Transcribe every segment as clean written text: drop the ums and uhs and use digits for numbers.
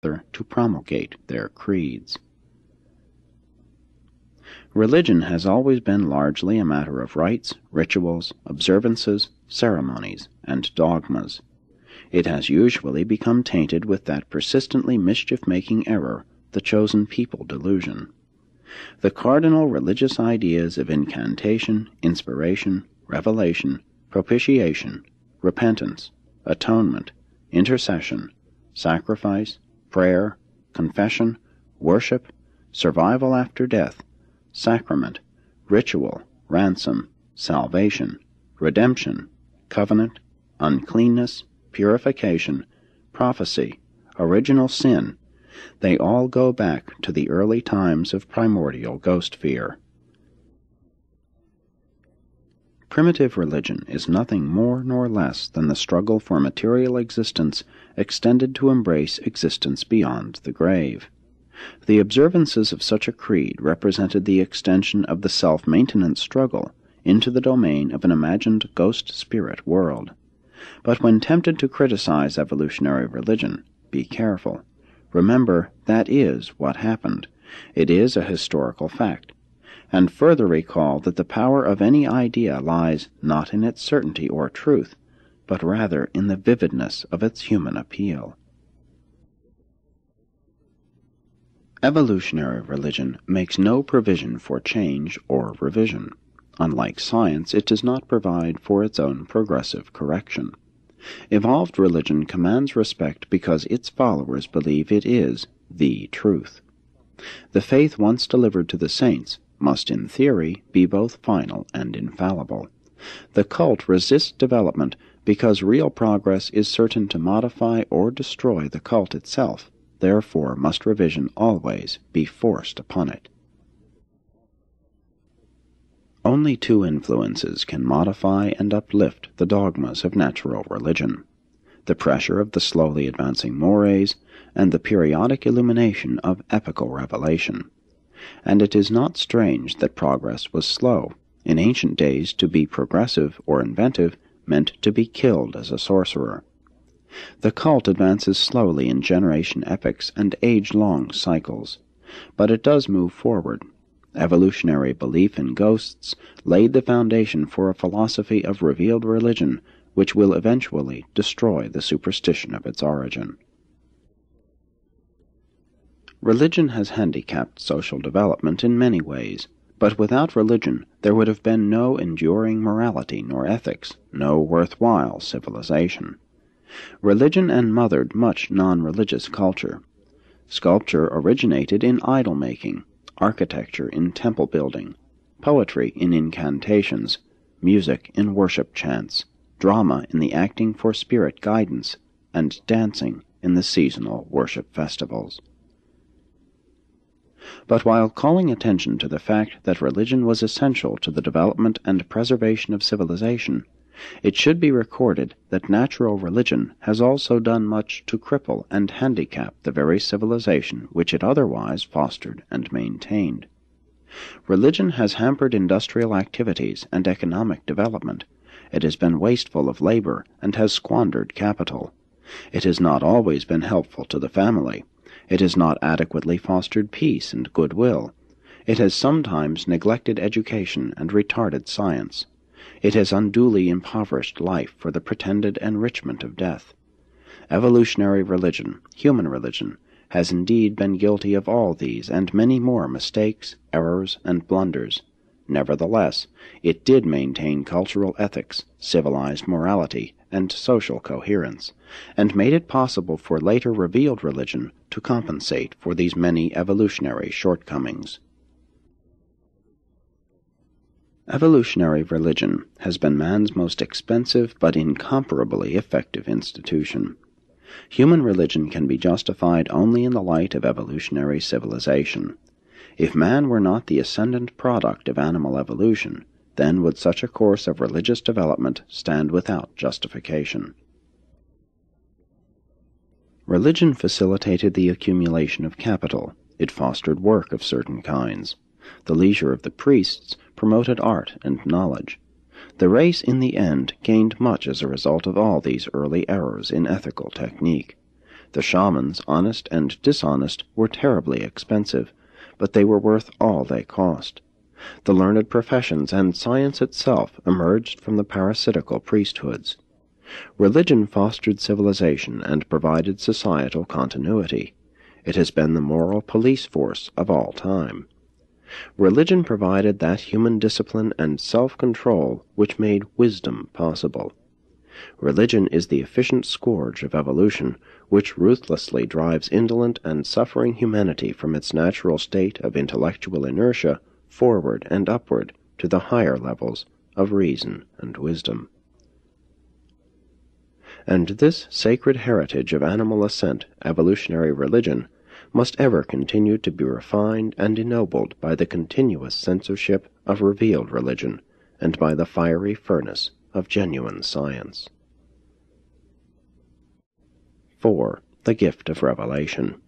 to promulgate their creeds. Religion has always been largely a matter of rites, rituals, observances, ceremonies, and dogmas. It has usually become tainted with that persistently mischief-making error, the chosen people delusion. The cardinal religious ideas of incantation, inspiration, revelation, propitiation, repentance, atonement, intercession, sacrifice, prayer, confession, worship, survival after death, sacrament, ritual, ransom, salvation, redemption, covenant, uncleanness, purification, prophecy, original sin, they all go back to the early times of primordial ghost fear. Primitive religion is nothing more nor less than the struggle for material existence extended to embrace existence beyond the grave. The observances of such a creed represented the extension of the self-maintenance struggle into the domain of an imagined ghost-spirit world. But when tempted to criticize evolutionary religion, be careful. Remember, that is what happened. It is a historical fact. And further recall that the power of any idea lies not in its certainty or truth, but rather in the vividness of its human appeal. Evolutionary religion makes no provision for change or revision. Unlike science, it does not provide for its own progressive correction. Evolved religion commands respect because its followers believe it is the truth. The faith once delivered to the saints must, in theory, be both final and infallible. The cult resists development because real progress is certain to modify or destroy the cult itself. Therefore must revision always be forced upon it. Only two influences can modify and uplift the dogmas of natural religion: the pressure of the slowly advancing mores and the periodic illumination of epical revelation. And it is not strange that progress was slow. In ancient days, to be progressive or inventive meant to be killed as a sorcerer. The cult advances slowly in generation epochs and age-long cycles, but it does move forward. Evolutionary belief in ghosts laid the foundation for a philosophy of revealed religion which will eventually destroy the superstition of its origin. Religion has handicapped social development in many ways, but without religion there would have been no enduring morality nor ethics, no worthwhile civilization. Religion mothered much non-religious culture. Sculpture originated in idol-making, architecture in temple-building, poetry in incantations, music in worship chants, drama in the acting for spirit guidance, and dancing in the seasonal worship festivals. But while calling attention to the fact that religion was essential to the development and preservation of civilization, it should be recorded that natural religion has also done much to cripple and handicap the very civilization which it otherwise fostered and maintained. Religion has hampered industrial activities and economic development. It has been wasteful of labor and has squandered capital. It has not always been helpful to the family. It has not adequately fostered peace and goodwill. It has sometimes neglected education and retarded science. It has unduly impoverished life for the pretended enrichment of death. Evolutionary religion, human religion, has indeed been guilty of all these and many more mistakes, errors, and blunders. Nevertheless, it did maintain cultural ethics, civilized morality, and social coherence, and made it possible for later revealed religion to compensate for these many evolutionary shortcomings. Evolutionary religion has been man's most expensive but incomparably effective institution. Human religion can be justified only in the light of evolutionary civilization. If man were not the ascendant product of animal evolution, then would such a course of religious development stand without justification. Religion facilitated the accumulation of capital. It fostered work of certain kinds. The leisure of the priests promoted art and knowledge. The race in the end gained much as a result of all these early errors in ethical technique. The shamans, honest and dishonest, were terribly expensive, but they were worth all they cost. The learned professions and science itself emerged from the parasitical priesthoods. Religion fostered civilization and provided societal continuity. It has been the moral police force of all time. Religion provided that human discipline and self-control which made wisdom possible. Religion is the efficient scourge of evolution, which ruthlessly drives indolent and suffering humanity from its natural state of intellectual inertia forward and upward to the higher levels of reason and wisdom. And this sacred heritage of animal ascent, evolutionary religion, must ever continue to be refined and ennobled by the continuous censorship of revealed religion and by the fiery furnace of genuine science. 4. The gift of revelation.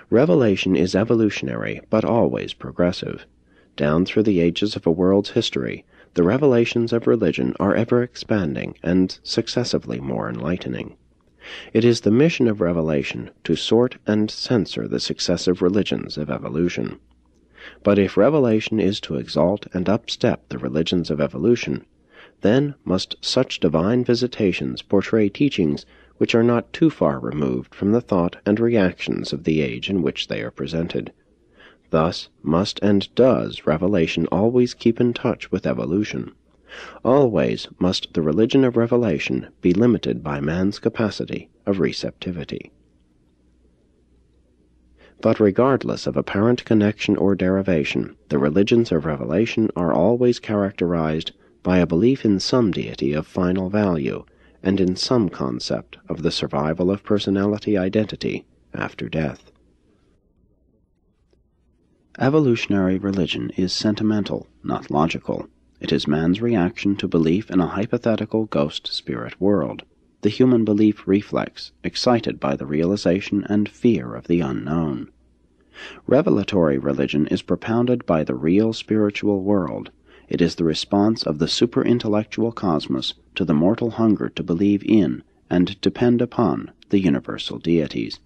Revelation is evolutionary, but always progressive. Down through the ages of a world's history, the revelations of religion are ever expanding and successively more enlightening. It is the mission of revelation to sort and censor the successive religions of evolution. But if revelation is to exalt and upstep the religions of evolution, then must such divine visitations portray teachings which are not too far removed from the thought and reactions of the age in which they are presented. Thus must and does revelation always keep in touch with evolution. Always must the religion of revelation be limited by man's capacity of receptivity. But regardless of apparent connection or derivation, the religions of revelation are always characterized by a belief in some deity of final value and in some concept of the survival of personality identity after death. Evolutionary religion is sentimental, not logical. It is man's reaction to belief in a hypothetical ghost-spirit world, the human belief reflex, excited by the realization and fear of the unknown. Revelatory religion is propounded by the real spiritual world. It is the response of the super-intellectual cosmos to the mortal hunger to believe in and depend upon the universal deities.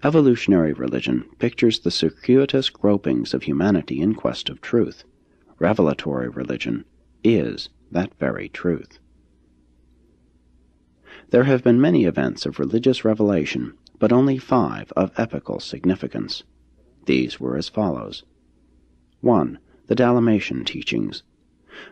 Evolutionary religion pictures the circuitous gropings of humanity in quest of truth. Revelatory religion is that very truth. There have been many events of religious revelation, but only 5 of epical significance. These were as follows. 1. The Dalmatian teachings.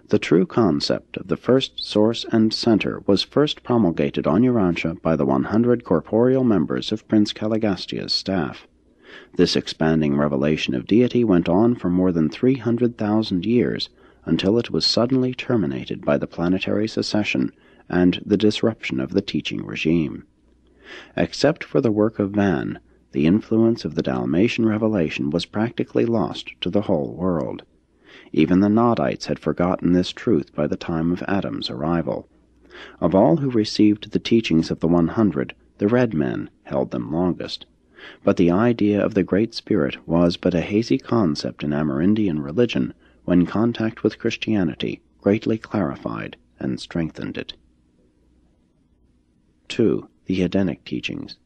The true concept of the first source and center was first promulgated on Urantia by the 100 corporeal members of Prince Caligastia's staff. This expanding revelation of deity went on for more than 300,000 years, until it was suddenly terminated by the planetary secession and the disruption of the teaching regime. Except for the work of Van, the influence of the Dalmatian revelation was practically lost to the whole world. Even the Nodites had forgotten this truth by the time of Adam's arrival. Of all who received the teachings of the 100, the red men held them longest. But the idea of the Great Spirit was but a hazy concept in Amerindian religion when contact with Christianity greatly clarified and strengthened it. 2. The Edenic teachings.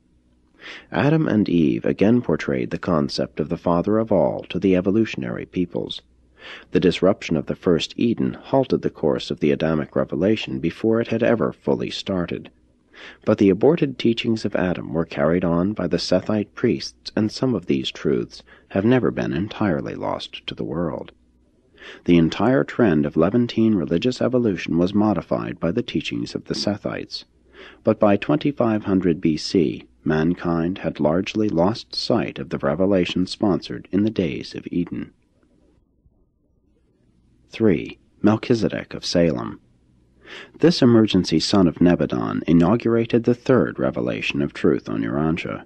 Adam and Eve again portrayed the concept of the Father of all to the evolutionary peoples. The disruption of the first Eden halted the course of the Adamic revelation before it had ever fully started. But the aborted teachings of Adam were carried on by the Sethite priests, and some of these truths have never been entirely lost to the world. The entire trend of Levantine religious evolution was modified by the teachings of the Sethites. But by 2500 BC, mankind had largely lost sight of the revelation sponsored in the days of Eden. 3. Melchizedek of Salem. This emergency son of Nebadon inaugurated the third revelation of truth on Urantia.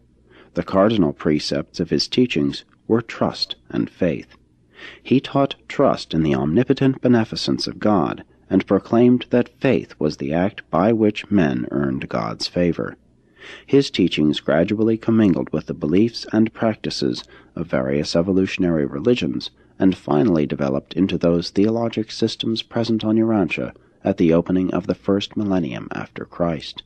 The cardinal precepts of his teachings were trust and faith. He taught trust in the omnipotent beneficence of God, and proclaimed that faith was the act by which men earned God's favor. His teachings gradually commingled with the beliefs and practices of various evolutionary religions, and finally developed into those theologic systems present on Urantia at the opening of the first millennium after Christ.